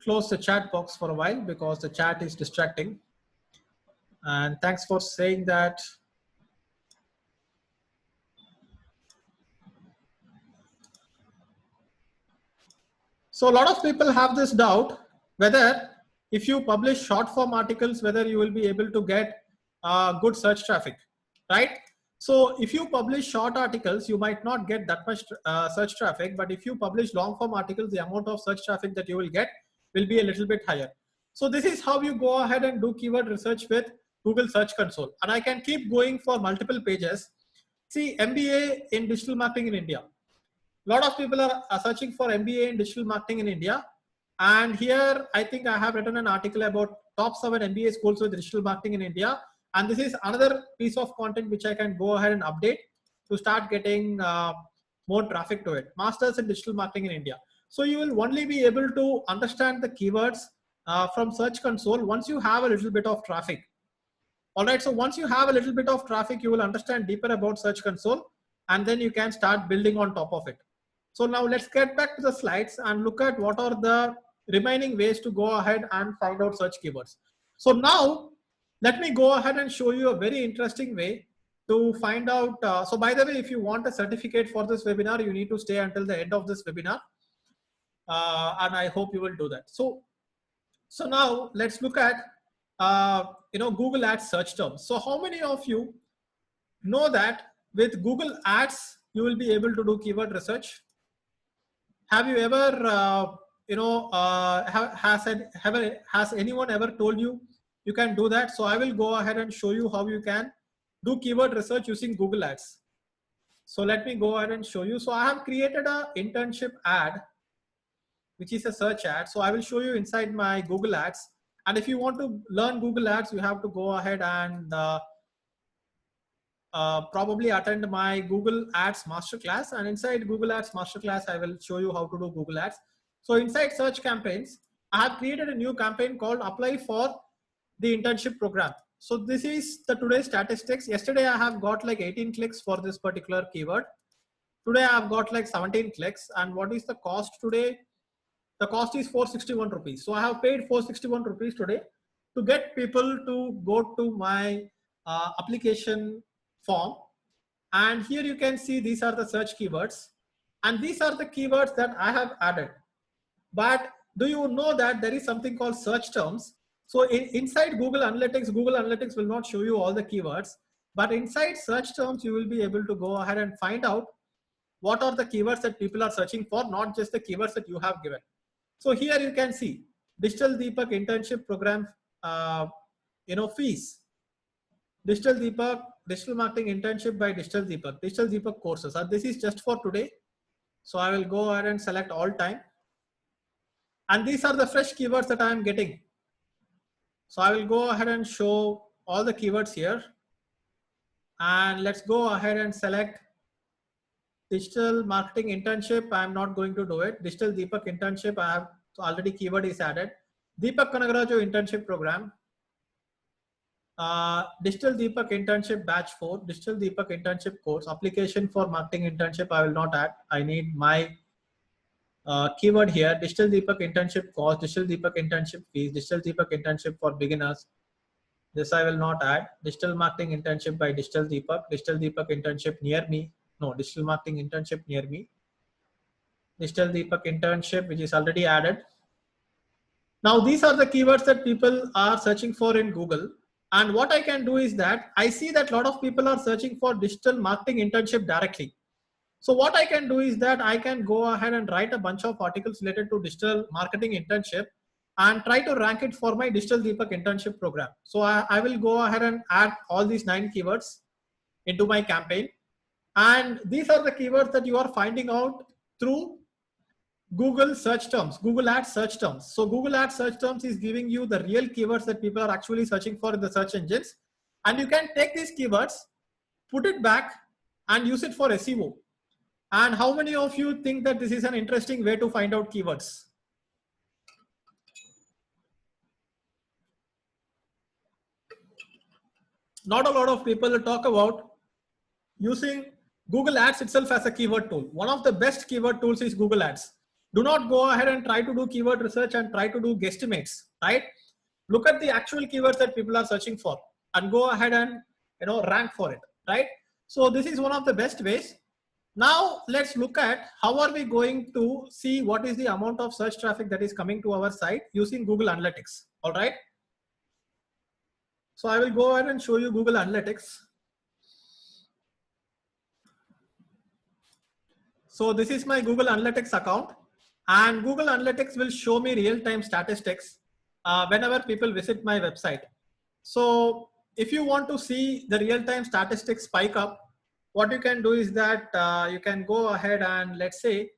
[SPEAKER 1] close the chat box for a while because the chat is distracting. And thanks for saying that. So a lot of people have this doubt whether if you publish short form articles, whether you will be able to get good search traffic, right? So if you publish short articles, you might not get that much search traffic, but if you publish long form articles, the amount of search traffic that you will get will be a little bit higher. So this is how you go ahead and do keyword research with Google Search Console. And I can keep going for multiple pages. See, MBA in digital marketing in India. A lot of people are searching for MBA in digital marketing in India. And here, I think I have written an article about top 7 MBA schools with digital marketing in India. And this is another piece of content which I can go ahead and update to start getting more traffic to it. Masters in digital marketing in India. So you will only be able to understand the keywords from Search Console once you have a little bit of traffic. All right, so once you have a little bit of traffic, you will understand deeper about Search Console, and then you can start building on top of it. So now let's get back to the slides and look at what are the remaining ways to go ahead and find out search keywords. So now let me go ahead and show you a very interesting way to find out. So by the way, if you want a certificate for this webinar, you need to stay until the end of this webinar. And I hope you will do that. So now let's look at Google Ads search terms. So how many of you know that with Google Ads, you will be able to do keyword research? Have you ever, has anyone ever told you you can do that? So I will go ahead and show you how you can do keyword research using Google Ads. So let me go ahead and show you. So I have created an internship ad, which is a search ad. So I will show you inside my Google Ads. And if you want to learn Google Ads, you have to go ahead and probably attend my Google Ads Masterclass. And inside Google Ads Masterclass, I will show you how to do Google Ads. So inside search campaigns, I have created a new campaign called Apply for the Internship Program. So this is the today's statistics. Yesterday, I have got like 18 clicks for this particular keyword. Today, I have got like 17 clicks. And what is the cost today? The cost is 461 rupees. So I have paid 461 rupees today to get people to go to my application form. And here you can see these are the search keywords. And these are the keywords that I have added. But do you know that there is something called search terms? So inside Google Analytics will not show you all the keywords. But inside search terms, you will be able to go ahead and find out what are the keywords that people are searching for, not just the keywords that you have given. So here you can see Digital Deepak Internship Program, fees. Digital Deepak, Digital Marketing Internship by Digital Deepak courses. And this is just for today. So I will go ahead and select all time. And these are the fresh keywords that I am getting. So I will go ahead and show all the keywords here. And let's go ahead and select Digital Marketing Internship. I'm not going to do it. Digital Deepak Internship, I have already keyword is added. Deepak Kanagaraju Internship Program. Digital Deepak Internship Batch 4. Digital Deepak Internship Course. Application for Marketing Internship, I will not add. I need my keyword here. Digital Deepak Internship Course. Digital Deepak Internship Fees. Digital Deepak Internship for Beginners. This I will not add. Digital Marketing Internship by Digital Deepak. Digital Deepak Internship near me. No, Digital Marketing Internship near me. Digital Deepak Internship, which is already added. Now, these are the keywords that people are searching for in Google. And what I can do is that I see that a lot of people are searching for digital marketing internship directly. So what I can do is that I can go ahead and write a bunch of articles related to digital marketing internship and try to rank it for my Digital Deepak internship program. So I will go ahead and add all these 9 keywords into my campaign. And these are the keywords that you are finding out through Google search terms, Google Ads search terms. So Google Ads search terms is giving you the real keywords that people are actually searching for in the search engines. And you can take these keywords, put it back and use it for SEO. And how many of you think that this is an interesting way to find out keywords? Not a lot of people talk about using Google Ads itself as a keyword tool. One of the best keyword tools is Google Ads. Do not go ahead and try to do keyword research and try to do guesstimates, right? Look at the actual keywords that people are searching for and go ahead and rank for it, right? So this is one of the best ways. Now let's look at how are we going to see what is the amount of search traffic that is coming to our site using Google Analytics, all right? So I will go ahead and show you Google Analytics. So this is my Google Analytics account, and Google Analytics will show me real-time statistics whenever people visit my website. So if you want to see the real-time statistics spike up, what you can do is that you can go ahead and let's say,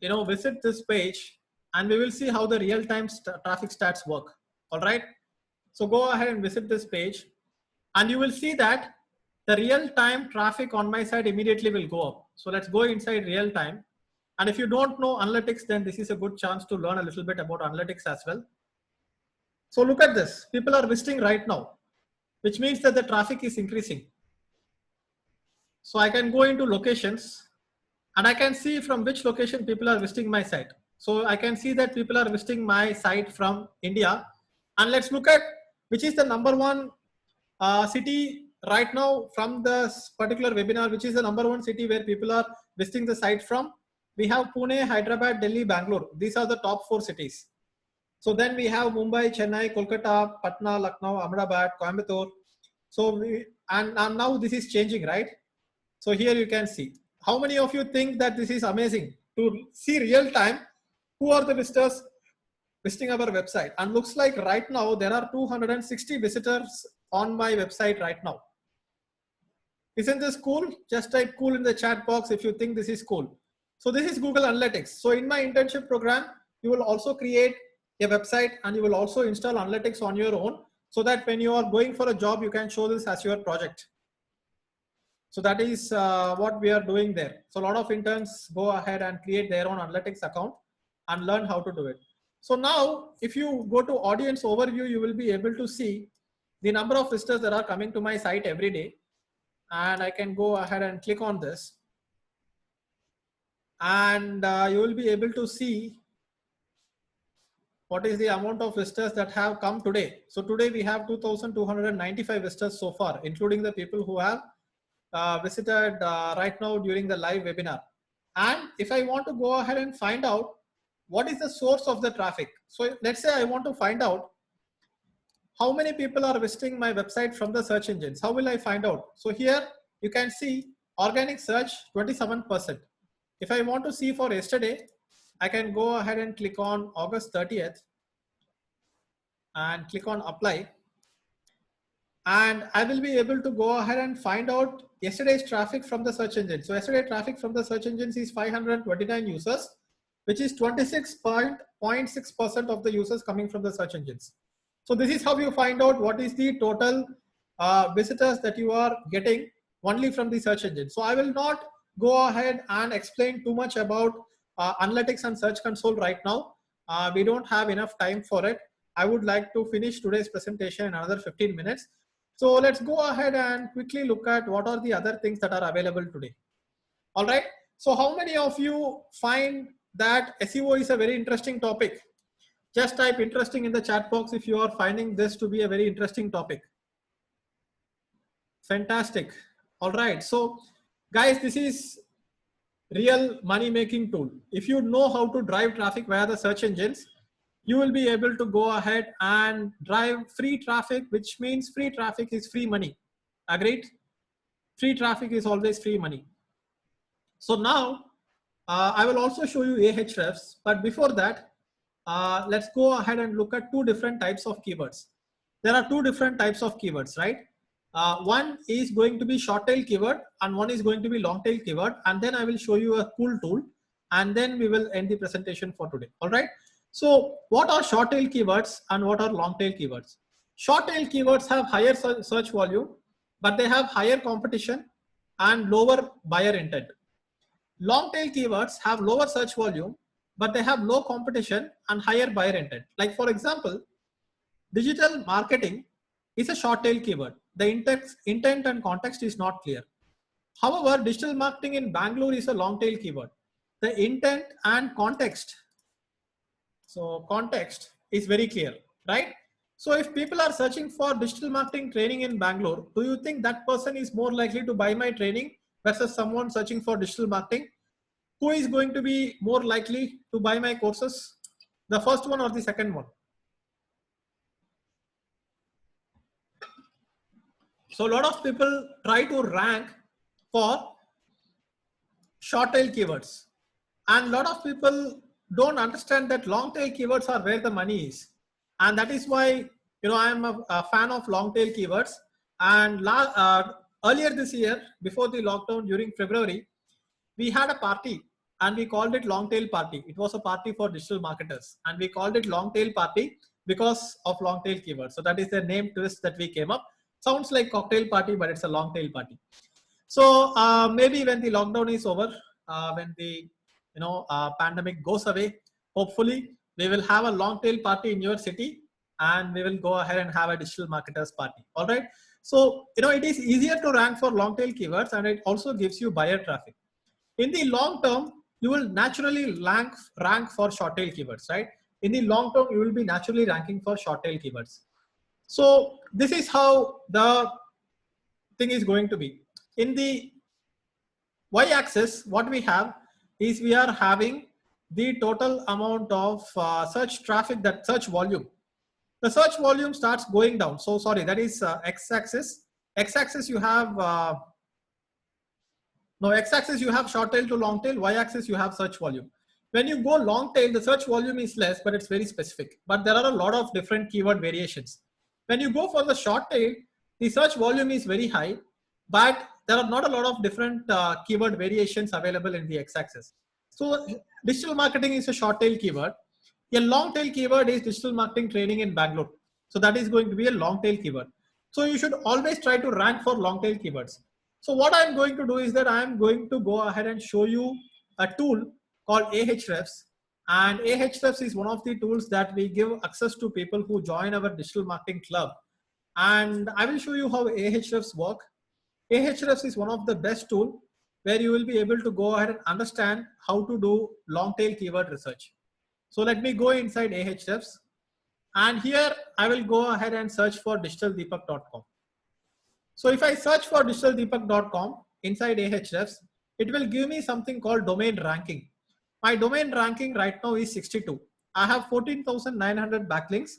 [SPEAKER 1] visit this page and we will see how the real-time traffic stats work. All right. So go ahead and visit this page and you will see that the real-time traffic on my site immediately will go up. So let's go inside real-time. And if you don't know analytics, then this is a good chance to learn a little bit about analytics as well. So look at this. People are visiting right now, which means that the traffic is increasing. So I can go into locations and I can see from which location people are visiting my site. So I can see that people are visiting my site from India. And let's look at which is the number one city right now from this particular webinar, which is the number one city where people are visiting the site from. We have Pune, Hyderabad, Delhi, Bangalore. These are the top 4 cities. So then we have Mumbai, Chennai, Kolkata, Patna, Lucknow, Ahmedabad, Coimbatore. So and now this is changing, right? So here you can see. How many of you think that this is amazing to see real time who are the visitors visiting our website? And looks like right now there are 260 visitors on my website right now. Isn't this cool? Just type cool in the chat box if you think this is cool. So this is Google Analytics. So in my internship program, you will also create a website and you will also install analytics on your own so that when you are going for a job, you can show this as your project. So that is what we are doing there. So a lot of interns go ahead and create their own analytics account and learn how to do it. So now if you go to audience overview, you will be able to see the number of visitors that are coming to my site every day. And I can go ahead and click on this. And you will be able to see what is the amount of visitors that have come today. So today we have 2,295 visitors so far, including the people who have visited right now during the live webinar. And if I want to go ahead and find out what is the source of the traffic. So let's say I want to find out how many people are visiting my website from the search engines. How will I find out? So here you can see organic search 27%. If I want to see for yesterday, I can go ahead and click on August 30th and click on apply. And I will be able to go ahead and find out yesterday's traffic from the search engine. So yesterday traffic from the search engines is 529 users, which is 26.6% of the users coming from the search engines. So this is how you find out what is the total visitors that you are getting only from the search engine. So I will not go ahead and explain too much about analytics and search console right now. We don't have enough time for it. I would like to finish today's presentation in another 15 minutes. So let's go ahead and quickly look at what are the other things that are available today. All right. So how many of you find that SEO is a very interesting topic? Just type interesting in the chat box if you are finding this to be a very interesting topic. Fantastic. All right. So guys, this is real money making tool. If you know how to drive traffic via the search engines, you will be able to go ahead and drive free traffic, which means free traffic is free money. Agreed? Free traffic is always free money. So now I will also show you Ahrefs, but before that, let's go ahead and look at two different types of keywords. There are two different types of keywords, right? One is going to be short tail keyword and one is going to be long tail keyword. And then I will show you a cool tool and then we will end the presentation for today. All right. So what are short tail keywords and what are long tail keywords? Short tail keywords have higher search volume, but they have higher competition and lower buyer intent. Long tail keywords have lower search volume, but they have low competition and higher buyer intent. Like for example, digital marketing is a short tail keyword. The intent and context is not clear. However, digital marketing in Bangalore is a long tail keyword. The intent and context, so context is very clear, right? So if people are searching for digital marketing training in Bangalore, do you think that person is more likely to buy my training versus someone searching for digital marketing? Who is going to be more likely to buy my courses? The first one or the second one? So a lot of people try to rank for short tail keywords, and a lot of people don't understand that long tail keywords are where the money is, and that is why I am a fan of long tail keywords. And earlier this year, before the lockdown during February, we had a party and we called it long tail party. It was a party for digital marketers and we called it long tail party because of long tail keywords. So that is the name twist that we came up. Sounds like cocktail party, but it's a long tail party. So maybe when the lockdown is over, when the pandemic goes away, hopefully we will have a long tail party in your city and we will go ahead and have a digital marketers party. All right. So it is easier to rank for long tail keywords and it also gives you buyer traffic. In the long term, you will naturally rank for short tail keywords, right? In the long term, you will be naturally ranking for short tail keywords. So this is how the thing is going to be. In the y-axis, what we have is we are having the total amount of search traffic, that search volume. The search volume starts going down. So sorry, that is x-axis. X-axis you have x-axis you have short tail to long tail, y-axis you have search volume. When you go long tail, the search volume is less, but it's very specific. But there are a lot of different keyword variations. When you go for the short tail, the search volume is very high, but there are not a lot of different keyword variations available in the x-axis. So digital marketing is a short tail keyword. A long tail keyword is digital marketing training in Bangalore. So that is going to be a long tail keyword. So you should always try to rank for long tail keywords. So what I'm going to do is that I'm going to go ahead and show you a tool called Ahrefs. And Ahrefs is one of the tools that we give access to people who join our digital marketing club. And I will show you how Ahrefs work. Ahrefs is one of the best tools where you will be able to go ahead and understand how to do long tail keyword research. So let me go inside Ahrefs. And here I will go ahead and search for digitaldeepak.com. So if I search for digitaldeepak.com inside Ahrefs, it will give me something called domain ranking. My domain ranking right now is 62. I have 14,900 backlinks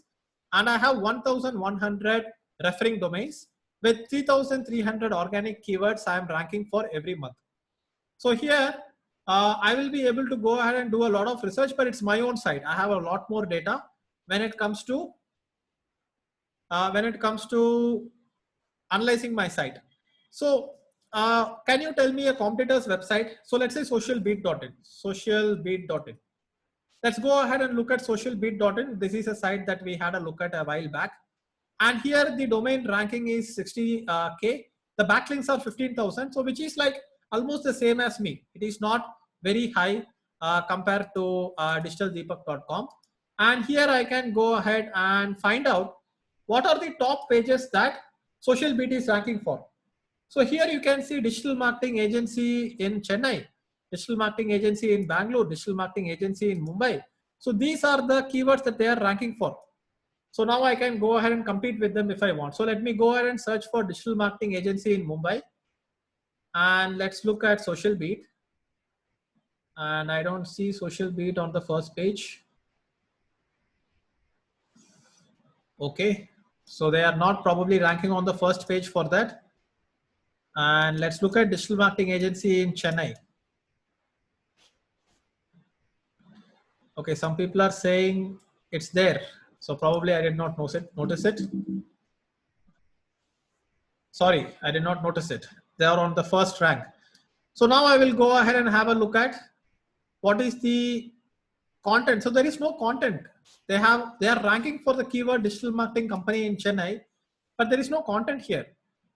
[SPEAKER 1] and I have 1,100 referring domains with 3,300 organic keywords I am ranking for every month. So here I will be able to go ahead and do a lot of research, but it's my own site. I have a lot more data when it comes to analyzing my site. So can you tell me a competitor's website? So let's say socialbeat.in. Socialbeat.in. Let's go ahead and look at socialbeat.in. This is a site that we had a look at a while back. And here the domain ranking is 60K. The backlinks are 15,000. So which is like almost the same as me. It is not very high compared to digitaldeepak.com. And here I can go ahead and find out what are the top pages that SocialBeat is ranking for. So here you can see digital marketing agency in Chennai, digital marketing agency in Bangalore, digital marketing agency in Mumbai. So these are the keywords that they are ranking for. So now I can go ahead and compete with them if I want. So let me go ahead and search for digital marketing agency in Mumbai. And let's look at SocialBeat. And I don't see SocialBeat on the first page. Okay. So they are not probably ranking on the first page for that. And let's look at digital marketing agency in Chennai. Okay, some people are saying it's there. So probably I did not notice it. Sorry, I did not notice it. They are on the first rank. So now I will go ahead and have a look at what is the content. So there is no content. They are ranking for the keyword digital marketing company in Chennai, but there is no content here.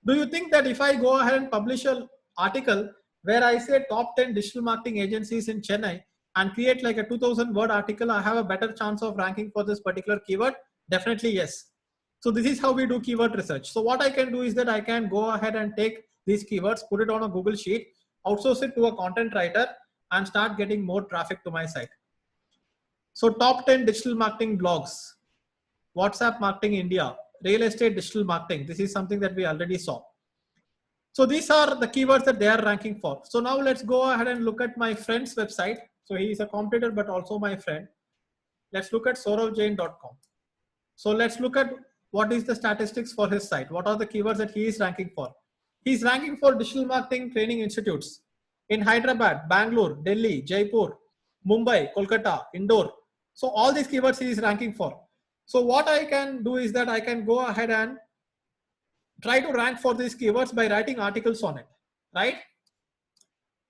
[SPEAKER 1] Do you think that if I go ahead and publish an article where I say top 10 digital marketing agencies in Chennai and create like a 2000 word article, I have a better chance of ranking for this particular keyword? Definitely yes. So this is how we do keyword research. So what I can do is that I can go ahead and take these keywords, put it on a Google Sheet, outsource it to a content writer and start getting more traffic to my site. So top 10 digital marketing blogs, WhatsApp marketing India, real estate digital marketing. This is something that we already saw. So these are the keywords that they are ranking for. So now let's go ahead and look at my friend's website. So he is a competitor, but also my friend. Let's look at sauravjain.com. So let's look at what is the statistics for his site. What are the keywords that he is ranking for? He's ranking for digital marketing training institutes in Hyderabad, Bangalore, Delhi, Jaipur, Mumbai, Kolkata, Indore. So all these keywords he is ranking for. So what I can do is that I can go ahead and try to rank for these keywords by writing articles on it, right?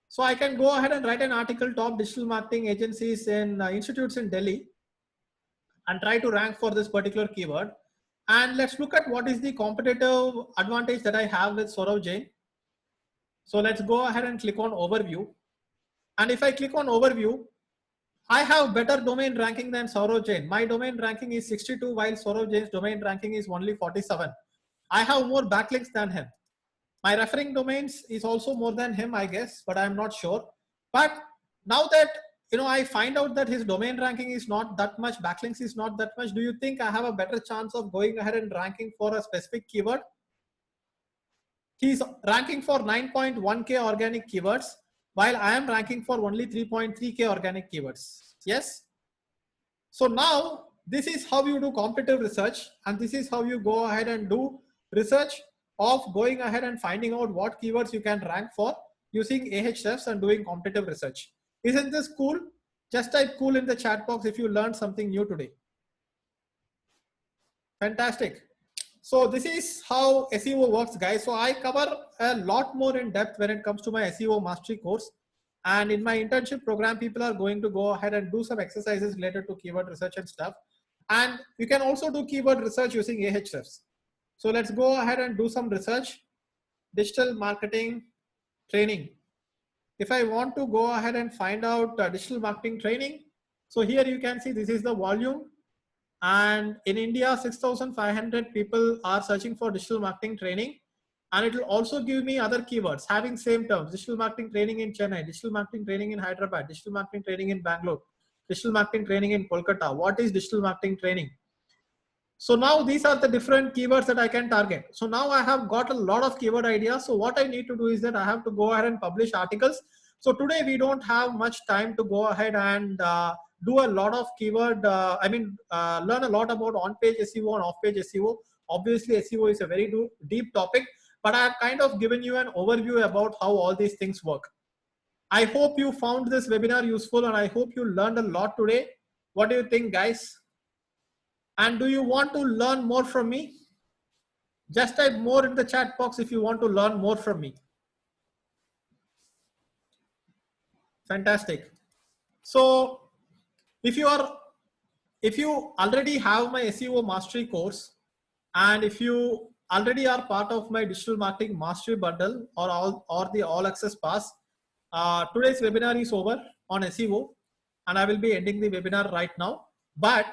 [SPEAKER 1] So I can go ahead and write an article, top digital marketing agencies and institutes in Delhi, and try to rank for this particular keyword. And let's look at what is the competitive advantage that I have with Saurav Jain. So let's go ahead and click on overview. And if I click on overview, I have better domain ranking than Saurav Jain. My domain ranking is 62, while Saurav Jain's domain ranking is only 47. I have more backlinks than him. My referring domains is also more than him, I guess, but I'm not sure. But now that I find out that his domain ranking is not that much, backlinks is not that much, do you think I have a better chance of going ahead and ranking for a specific keyword? He's ranking for 9.1K organic keywords, while I am ranking for only 3.3K organic keywords. Yes? So now this is how you do competitive research, and this is how you go ahead and do research of going ahead and finding out what keywords you can rank for using Ahrefs and doing competitive research. Isn't this cool? Just type cool in the chat box if you learned something new today. Fantastic. So this is how SEO works, guys. So I cover a lot more in depth when it comes to my SEO mastery course. And in my internship program, people are going to go ahead and do some exercises related to keyword research and stuff. And you can also do keyword research using Ahrefs. So let's go ahead and do some research. Digital marketing training. If I want to go ahead and find out digital marketing training, so here you can see this is the volume. And in India, 6,500 people are searching for digital marketing training. And it will also give me other keywords having same terms: digital marketing training in Chennai, digital marketing training in Hyderabad, digital marketing training in Bangalore, digital marketing training in Kolkata. What is digital marketing training? So now these are the different keywords that I can target. So now I have got a lot of keyword ideas. So what I need to do is that I have to go ahead and publish articles. So today we don't have much time to go ahead and do a lot of keyword, learn a lot about on-page SEO and off-page SEO. Obviously SEO is a very deep topic, but I have kind of given you an overview about how all these things work. I hope you found this webinar useful and I hope you learned a lot today. What do you think, guys? And do you want to learn more from me? Just type more in the chat box if you want to learn more from me. Fantastic. So if you already have my SEO mastery course, and if you already are part of my digital marketing mastery bundle or the all access pass, today's webinar is over on SEO and I will be ending the webinar right now. But